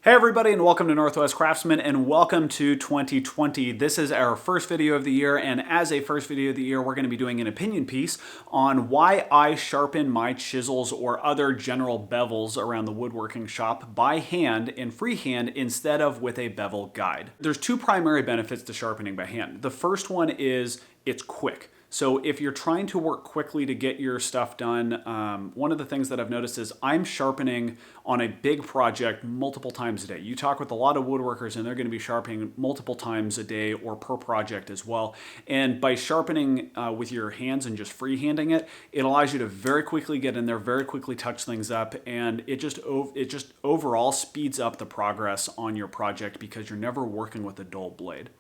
Hey everybody, and welcome to Northwest Craftsman, and welcome to 2020. This is our first video of the year, and as a first video of the year, we're going to be doing an opinion piece on why I sharpen my chisels or other general bevels around the woodworking shop by hand in freehand instead of with a bevel guide. There's two primary benefits to sharpening by hand. The first one is it's quick. So if you're trying to work quickly to get your stuff done, one of the things that I've noticed is I'm sharpening on a big project multiple times a day. You talk with a lot of woodworkers and they're going to be sharpening multiple times a day or per project as well. And by sharpening with your hands and just freehanding it, it allows you to very quickly get in there, very quickly touch things up, and it just overall speeds up the progress on your project because you're never working with a dull blade.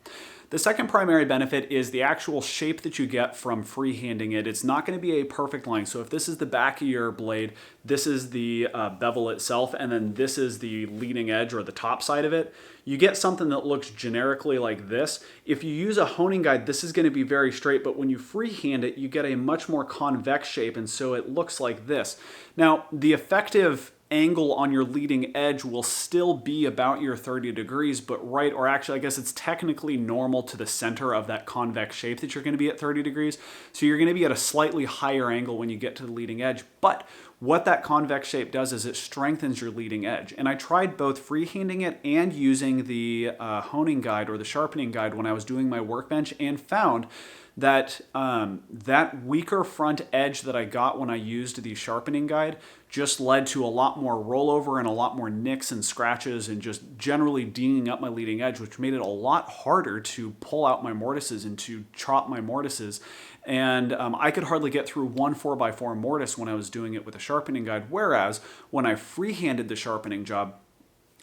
The second primary benefit is the actual shape that you get from freehanding it. It's not going to be a perfect line. So if this is the back of your blade, this is the bevel itself, and then this is the leading edge or the top side of it, you get something that looks generically like this. If you use a honing guide, this is going to be very straight, but when you freehand it, you get a much more convex shape, and so it looks like this. Now, the effective angle on your leading edge will still be about your 30 degrees, but or actually I guess it's technically normal to the center of that convex shape that you're going to be at 30 degrees. So you're going to be at a slightly higher angle when you get to the leading edge. But what that convex shape does is it strengthens your leading edge. And I tried both freehanding it and using the honing guide or the sharpening guide when I was doing my workbench, and found that that weaker front edge that I got when I used the sharpening guide just led to a lot more rollover and a lot more nicks and scratches and just generally dinging up my leading edge, which made it a lot harder to pull out my mortises and to chop my mortises. And I could hardly get through one 4x4 mortise when I was doing it with a sharpening guide, whereas when I freehanded the sharpening job,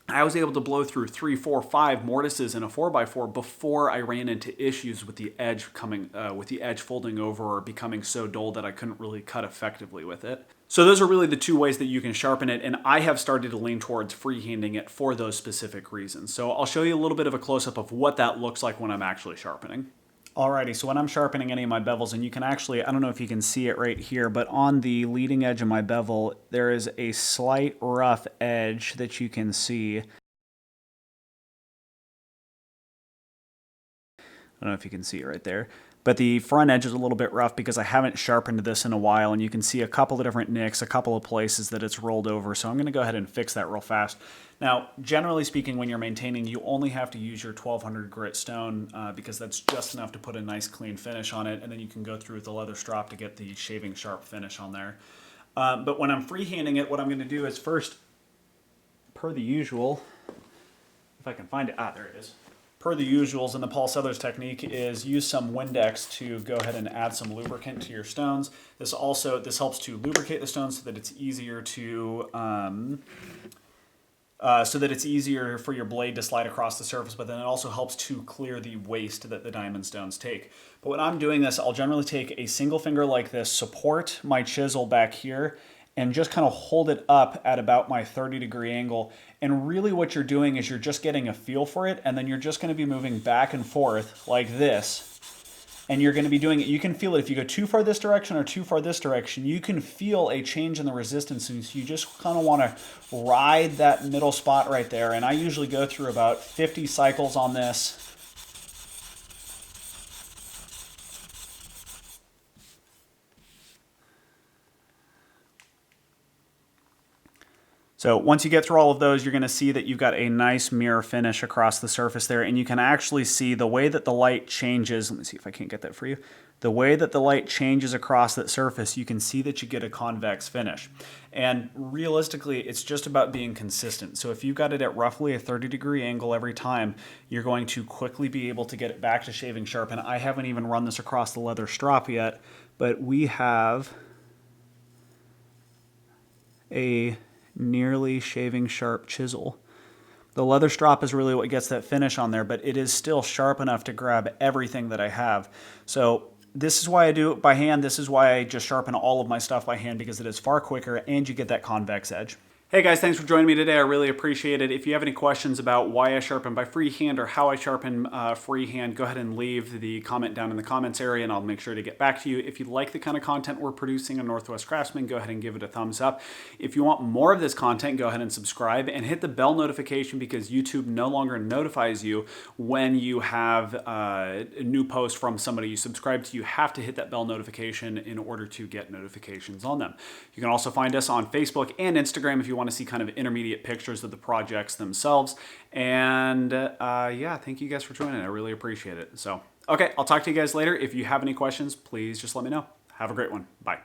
I was able to blow through 3, 4, 5 mortises in a 4x4 before I ran into issues with the edge folding over or becoming so dull that I couldn't really cut effectively with it. So those are really the two ways that you can sharpen it, and I have started to lean towards freehanding it for those specific reasons. So I'll show you a little bit of a close-up of what that looks like when I'm actually sharpening. Alrighty, so when I'm sharpening any of my bevels, and you can actually, I don't know if you can see it right here, but on the leading edge of my bevel, there is a slight rough edge that you can see. I don't know if you can see it right there. But the front edge is a little bit rough because I haven't sharpened this in a while, and you can see a couple of different nicks, a couple of places that it's rolled over. So I'm going to go ahead and fix that real fast. Now, generally speaking, when you're maintaining, you only have to use your 1200 grit stone because that's just enough to put a nice clean finish on it, and then you can go through with the leather strop to get the shaving sharp finish on there. But when I'm freehanding it, what I'm going to do is first, per the usual, if I can find it, there it is. Per the usuals in the Paul Sellers technique is use some Windex to go ahead and add some lubricant to your stones. This helps to lubricate the stones so that it's easier to for your blade to slide across the surface, but then it also helps to clear the waste that the diamond stones take. But when I'm doing this, I'll generally take a single finger like this, support my chisel back here, and just kind of hold it up at about my 30-degree angle. And really what you're doing is you're just getting a feel for it, and then you're just going to be moving back and forth like this. And you're going to be doing it. You can feel it. If you go too far this direction or too far this direction, you can feel a change in the resistance. And so you just kind of want to ride that middle spot right there. And I usually go through about 50 cycles on this. So once you get through all of those, you're going to see that you've got a nice mirror finish across the surface there, and you can actually see the way that the light changes. Let me see if I can't get that for you. The way that the light changes across that surface, you can see that you get a convex finish. And realistically, it's just about being consistent. So if you've got it at roughly a 30-degree angle every time, you're going to quickly be able to get it back to shaving sharp. And I haven't even run this across the leather strop yet, but we have a nearly shaving sharp chisel. The leather strop is really what gets that finish on there, but it is still sharp enough to grab everything that I have. So this is why I do it by hand. This is why I just sharpen all of my stuff by hand, because it is far quicker and you get that convex edge. Hey guys, thanks for joining me today. I really appreciate it. If you have any questions about why I sharpen by freehand or how I sharpen freehand, go ahead and leave the comment down in the comments area and I'll make sure to get back to you. If you like the kind of content we're producing on Northwest Craftsman, go ahead and give it a thumbs up. If you want more of this content, go ahead and subscribe and hit the bell notification because YouTube no longer notifies you when you have a new post from somebody you subscribe to. You have to hit that bell notification in order to get notifications on them. You can also find us on Facebook and Instagram if you want to see kind of intermediate pictures of the projects themselves. And yeah, thank you guys for joining. I really appreciate it. So, okay, I'll talk to you guys later. If you have any questions, please just let me know. Have a great one. Bye.